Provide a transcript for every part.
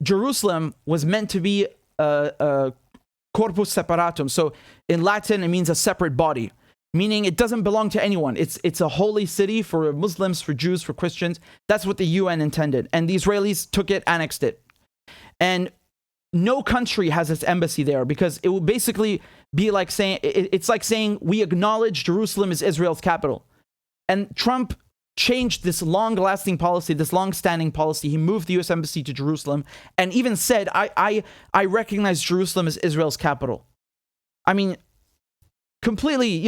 Jerusalem was meant to be a corpus separatum. So in Latin, it means a separate body, meaning it doesn't belong to anyone. It's a holy city for Muslims, for Jews, for Christians. That's what the UN intended. And the Israelis took it, annexed it. And no country has its embassy there, because it would basically be like saying, it's like saying we acknowledge Jerusalem as Israel's capital. And Trump changed this long-lasting policy, this long-standing policy. He moved the U.S. embassy to Jerusalem and even said, I recognize Jerusalem as Israel's capital. I mean, completely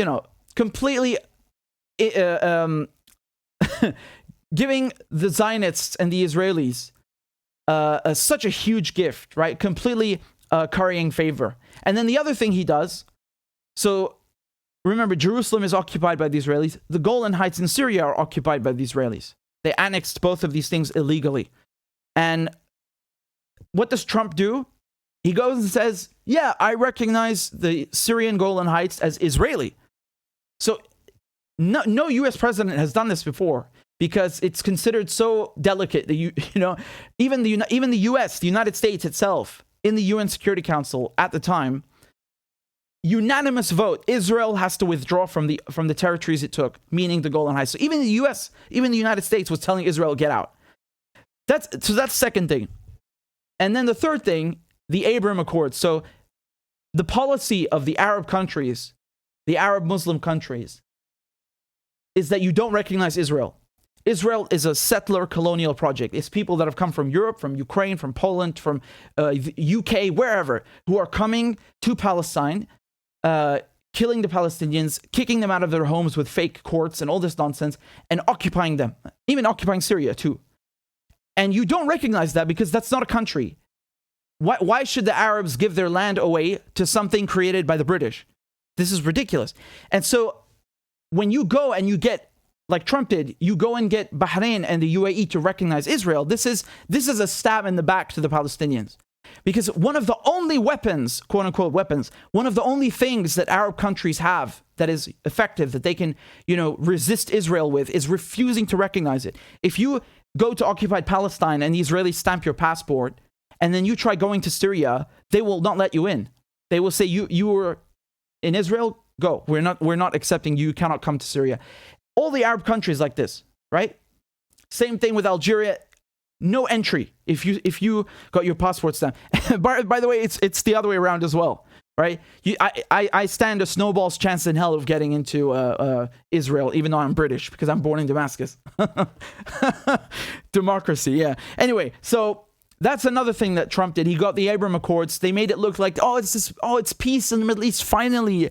giving the Zionists and the Israelis such a huge gift, right? Completely currying favor. And then the other thing he does, so remember, Jerusalem is occupied by the Israelis. The Golan Heights in Syria are occupied by the Israelis. They annexed both of these things illegally. And what does Trump do? He goes and says, yeah, I recognize the Syrian Golan Heights as Israeli. So no U.S. president has done this before, because it's considered so delicate that even the U.S., the United States itself, in the UN Security Council at the time, unanimous vote, Israel has to withdraw from the territories it took, meaning the Golan Heights. So even the U.S., even the United States was telling Israel, get out. That's second thing. And then the third thing, the Abraham Accords. So the policy of the Arab countries, the Arab Muslim countries, is that you don't recognize Israel. Israel is a settler colonial project. It's people that have come from Europe, from Ukraine, from Poland, from UK, wherever, who are coming to Palestine, killing the Palestinians, kicking them out of their homes with fake courts and all this nonsense, and occupying them, even occupying Syria too. And you don't recognize that because that's not a country. Why should the Arabs give their land away to something created by the British? This is ridiculous. And so when you go and you get, like Trump did, you go and get Bahrain and the UAE to recognize Israel, this is a stab in the back to the Palestinians. Because one of the only weapons, quote unquote weapons, one of the only things that Arab countries have that is effective, that they can, resist Israel with, is refusing to recognize it. If you go to occupied Palestine and the Israelis stamp your passport, and then you try going to Syria, they will not let you in. They will say, you were in Israel, go. We're not accepting you. You cannot come to Syria. All the Arab countries like this, right? Same thing with Algeria. No entry if you got your passport stamped. By the way, it's the other way around as well, right? I stand a snowball's chance in hell of getting into Israel, even though I'm British, because I'm born in Damascus. Democracy, yeah. Anyway, so that's another thing that Trump did. He got the Abraham Accords. They made it look like, it's peace in the Middle East. Finally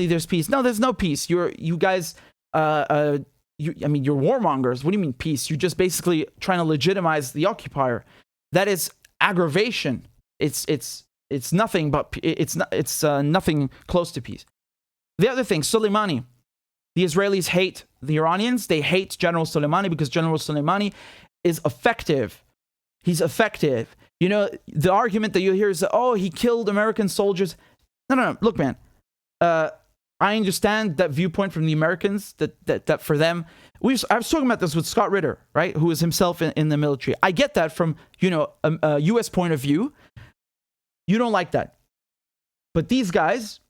there's peace. No, there's no peace. You guys, you're warmongers. What do you mean peace? You're just basically trying to legitimize the occupier. That is aggravation. It's nothing but it's nothing close to peace. The other thing, Soleimani. The Israelis hate the Iranians. They hate General Soleimani because General Soleimani is effective. He's effective. The argument that you hear is, he killed American soldiers. No. Look, man. I understand that viewpoint from the Americans, that for them, I was talking about this with Scott Ritter, right, who is himself in the military. I get that from, a U.S. point of view. You don't like that. But these guys,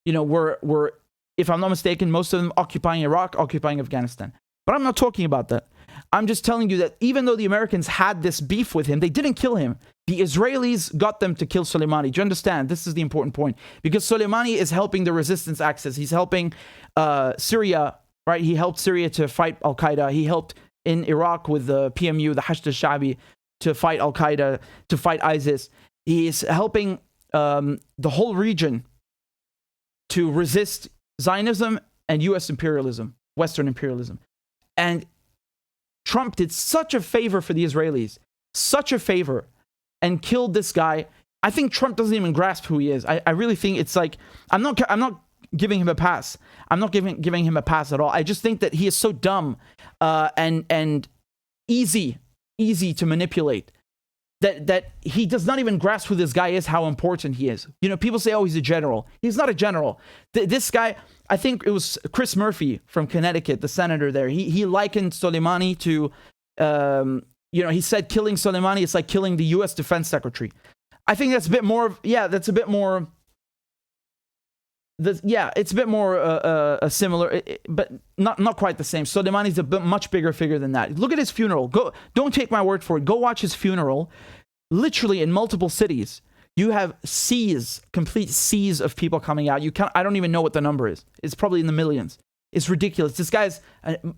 were, if I'm not mistaken, most of them occupying Iraq, occupying Afghanistan. But I'm not talking about that. I'm just telling you that even though the Americans had this beef with him, they didn't kill him. The Israelis got them to kill Soleimani. Do you understand? This is the important point. Because Soleimani is helping the resistance axis. He's helping Syria, right? He helped Syria to fight Al-Qaeda. He helped in Iraq with the PMU, the Hashd al-Sha'bi, to fight Al-Qaeda, to fight ISIS. He is helping the whole region to resist Zionism and U.S. imperialism, Western imperialism. And Trump did such a favor for the Israelis, such a favor, and killed this guy. I think Trump doesn't even grasp who he is. I really think it's like, I'm not giving him a pass. I'm not giving him a pass at all. I just think that he is so dumb and easy to manipulate that he does not even grasp who this guy is, how important he is. People say, he's a general. He's not a general. This guy, I think it was Chris Murphy from Connecticut, the senator there. He likened Soleimani to, he said killing Soleimani is like killing the U.S. Defense Secretary. I think that's a bit more. That's a bit more. It's a bit more similar, but not quite the same. Soleimani's a much bigger figure than that. Look at his funeral. Don't take my word for it. Go watch his funeral. Literally in multiple cities, you have complete seas of people coming out. I don't even know what the number is. It's probably in the millions. It's ridiculous. This guy's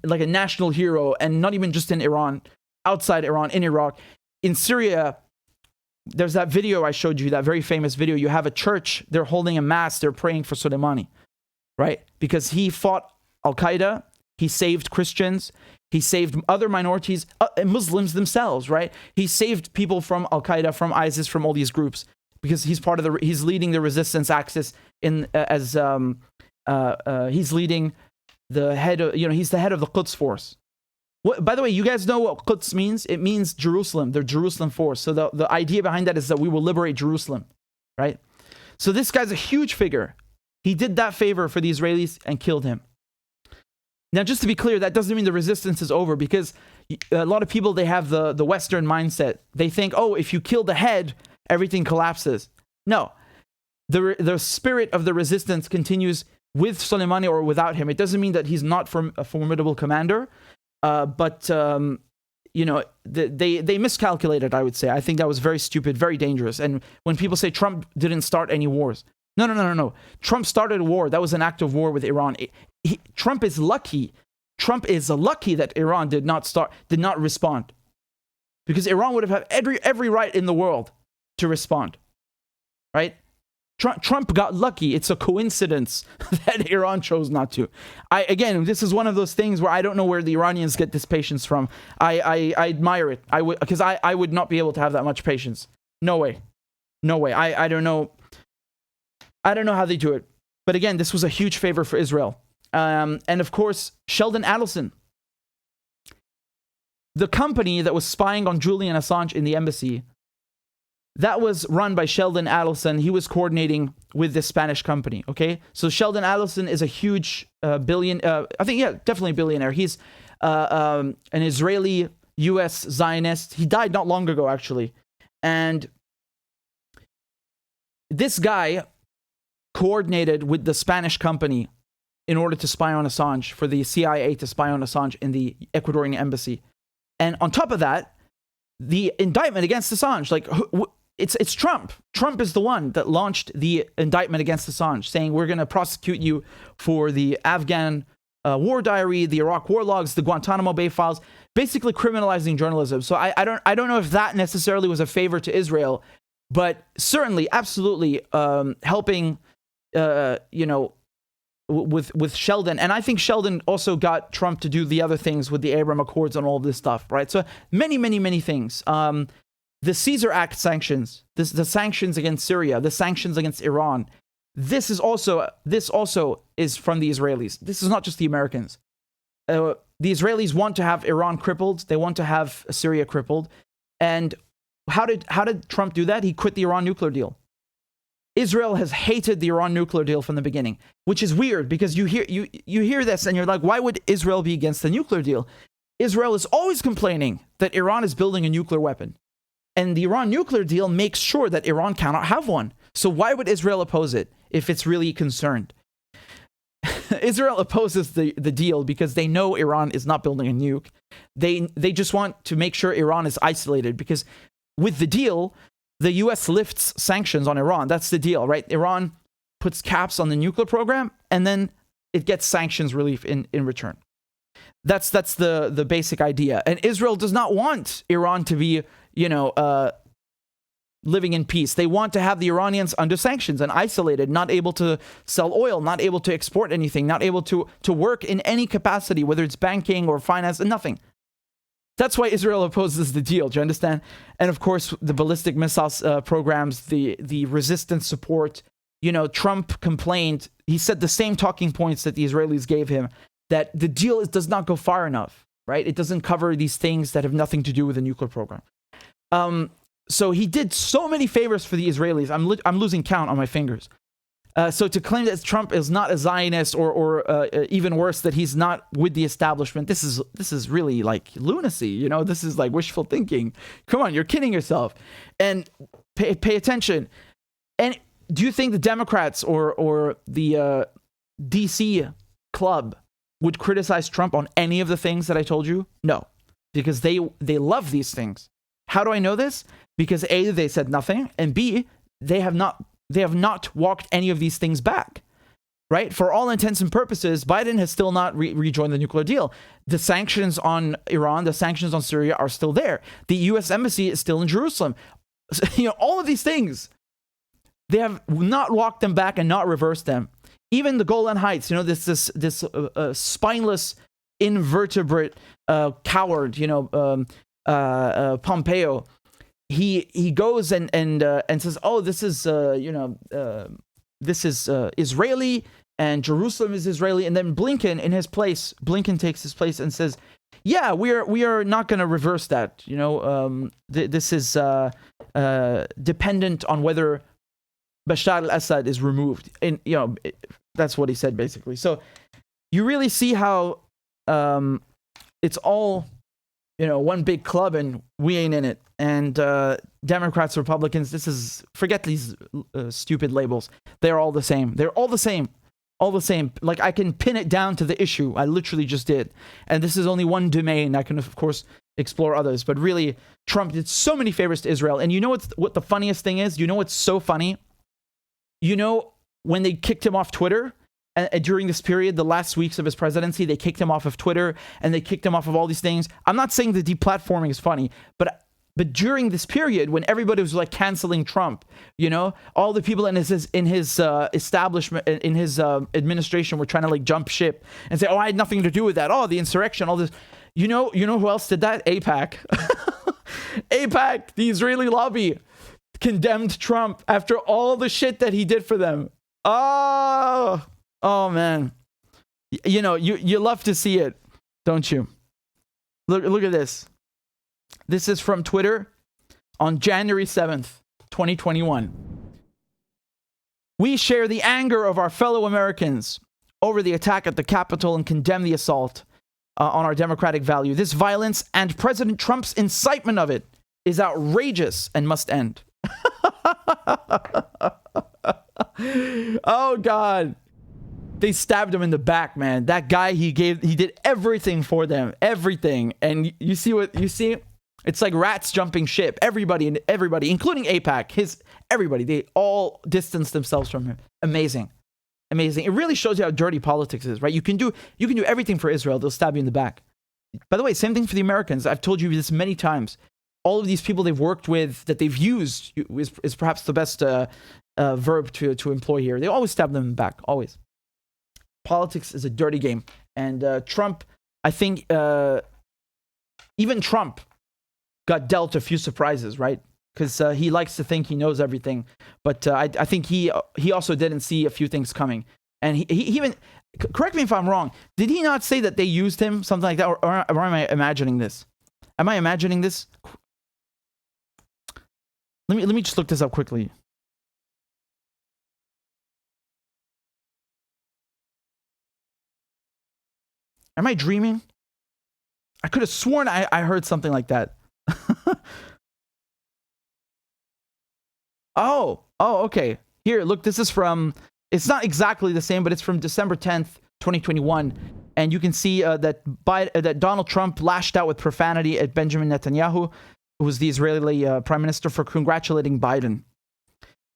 like a national hero, and not even just in Iran, outside Iran, in Iraq, in Syria. There's that video I showed you, that very famous video. You have a church, they're holding a mass, they're praying for Soleimani, right? Because he fought Al-Qaeda, he saved Christians, he saved other minorities, Muslims themselves, right? He saved people from Al-Qaeda, from ISIS, from all these groups, because he's leading the resistance axis he's leading the head of, he's the head of the Quds force. By the way, you guys know what Quds means? It means Jerusalem, the Jerusalem force. So the idea behind that is that we will liberate Jerusalem, right? So this guy's a huge figure. He did that favor for the Israelis and killed him. Now, just to be clear, that doesn't mean the resistance is over, because a lot of people, they have the Western mindset. They think, oh, if you kill the head, everything collapses. No. The spirit of the resistance continues with Soleimani or without him. It doesn't mean that he's not a formidable commander. But they miscalculated, I would say. I think that was very stupid, very dangerous. And when people say Trump didn't start any wars, no. Trump started a war. That was an act of war with Iran. Trump is lucky. Trump is lucky that Iran did not respond, because Iran would have had every right in the world to respond, right? Trump got lucky. It's a coincidence that Iran chose not to. Again, this is one of those things where I don't know where the Iranians get this patience from. I admire it. Because I would not be able to have that much patience. No way. I don't know. I don't know how they do it. But again, this was a huge favor for Israel. And of course, Sheldon Adelson, the company that was spying on Julian Assange in the embassy, that was run by Sheldon Adelson. He was coordinating with this Spanish company, okay? So Sheldon Adelson is a huge definitely a billionaire. He's an Israeli U.S. Zionist. He died not long ago, actually. And this guy coordinated with the Spanish company in order to spy on Assange, for the CIA to spy on Assange in the Ecuadorian embassy. And on top of that, the indictment against Assange, it's Trump. Trump is the one that launched the indictment against Assange, saying we're going to prosecute you for the Afghan war diary, the Iraq war logs, the Guantanamo Bay files, basically criminalizing journalism. So I don't know if that necessarily was a favor to Israel, but certainly, absolutely helping, with Sheldon. And I think Sheldon also got Trump to do the other things with the Abraham Accords and all of this stuff, right? So many things. The Caesar Act sanctions, the sanctions against Syria, the sanctions against Iran, this also is from the Israelis. This is not just the Americans. The Israelis want to have Iran crippled. They want to have Syria crippled. And how did Trump do that? He quit the Iran nuclear deal. Israel has hated the Iran nuclear deal from the beginning, which is weird, because you hear this and you're like, why would Israel be against the nuclear deal? Israel is always complaining that Iran is building a nuclear weapon. And the Iran nuclear deal makes sure that Iran cannot have one. So why would Israel oppose it if it's really concerned? Israel opposes the deal because they know Iran is not building a nuke. They just want to make sure Iran is isolated, because with the deal, the US lifts sanctions on Iran. That's the deal, right? Iran puts caps on the nuclear program, and then it gets sanctions relief in return. That's the basic idea. And Israel does not want Iran to be, living in peace. They want to have the Iranians under sanctions and isolated, not able to sell oil, not able to export anything, not able to work in any capacity, whether it's banking or finance, and nothing. That's why Israel opposes the deal. Do you understand? And of course, the ballistic missiles programs, the resistance support. Trump complained. He said the same talking points that the Israelis gave him, that the deal does not go far enough, right? It doesn't cover these things that have nothing to do with the nuclear program. So he did so many favors for the Israelis. I'm losing count on my fingers. So to claim that Trump is not a Zionist or even worse, that he's not with the establishment, this is really like lunacy. You know, this is like wishful thinking. Come on, you're kidding yourself. And pay attention. And do you think the Democrats or the DC club would criticize Trump on any of the things that I told you? No, because they love these things. How do I know this? Because A, they said nothing, and B, they have not walked any of these things back, right? For all intents and purposes, Biden has still not rejoined the nuclear deal. The sanctions on Iran, the sanctions on Syria are still there. The U.S. embassy is still in Jerusalem. You know, all of these things, they have not walked them back and not reversed them. Even the Golan Heights, you know, this spineless, invertebrate coward, you know, Pompeo. He goes and says, oh, this is Israeli and Jerusalem is Israeli, and then Blinken takes his place and says, yeah, we are not going to reverse that. You know, this is dependent on whether Bashar al-Assad is removed. And you know, that's what he said basically. So you really see how it's all, you know, one big club and we ain't in it. And Democrats, Republicans, forget these stupid labels. They're all the same. They're all the same. All the same. Like, I can pin it down to the issue. I literally just did. And this is only one domain. I can, of course, explore others. But really, Trump did so many favors to Israel. And you know what the funniest thing is? You know what's so funny? You know, when they kicked him off Twitter, during this period, the last weeks of his presidency, they kicked him off of Twitter and they kicked him off of all these things. I'm not saying the deplatforming is funny, but during this period when everybody was like canceling Trump, you know, all the people in his establishment, in his administration were trying to like jump ship and say, oh, I had nothing to do with that. Oh, the insurrection, all this. You know who else did that? AIPAC. AIPAC, the Israeli lobby, condemned Trump after all the shit that he did for them. Oh man. You know, you love to see it, don't you? Look at this. This is from Twitter on January 7th, 2021. We share the anger of our fellow Americans over the attack at the Capitol and condemn the assault on our democratic value. This violence and President Trump's incitement of it is outrageous and must end. Oh, God. They stabbed him in the back, man. That guy, he did everything for them. Everything. And you see? It's like rats jumping ship. Everybody, including AIPAC, everybody, they all distanced themselves from him. Amazing. It really shows you how dirty politics is, right? You can do everything for Israel. They'll stab you in the back. By the way, same thing for the Americans. I've told you this many times. All of these people they've worked with, that they've used, is perhaps the best verb to employ here. They always stab them in the back. Always. Politics is a dirty game. And Trump, I think, even Trump got dealt a few surprises, right? Because he likes to think he knows everything. But I think he also didn't see a few things coming. And he even, correct me if I'm wrong, did he not say that they used him, something like that? Or am I imagining this? Am I imagining this? Let me just look this up quickly. Am I dreaming? I could have sworn I heard something like that. Oh, okay. Here, look, this is from, it's not exactly the same, but it's from December 10th, 2021. And you can see that Donald Trump lashed out with profanity at Benjamin Netanyahu, who was the Israeli prime minister, for congratulating Biden.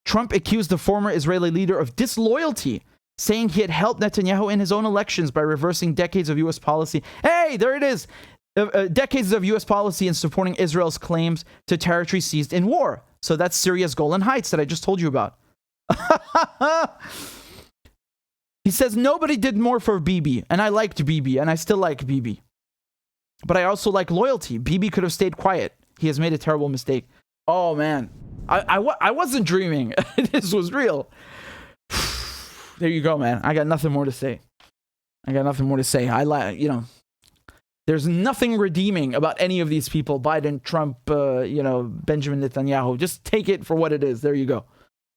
Trump accused the former Israeli leader of disloyalty, saying he had helped Netanyahu in his own elections by reversing decades of U.S. policy. Hey, there it is. Decades of U.S. policy in supporting Israel's claims to territory seized in war. So that's Syria's Golan Heights that I just told you about. He says, nobody did more for Bibi, and I liked Bibi, and I still like Bibi. But I also like loyalty. Bibi could have stayed quiet. He has made a terrible mistake. Oh, man. I wasn't dreaming. This was real. There you go, man. I got nothing more to say. There's nothing redeeming about any of these people. Biden, Trump, Benjamin Netanyahu. Just take it for what it is. There you go.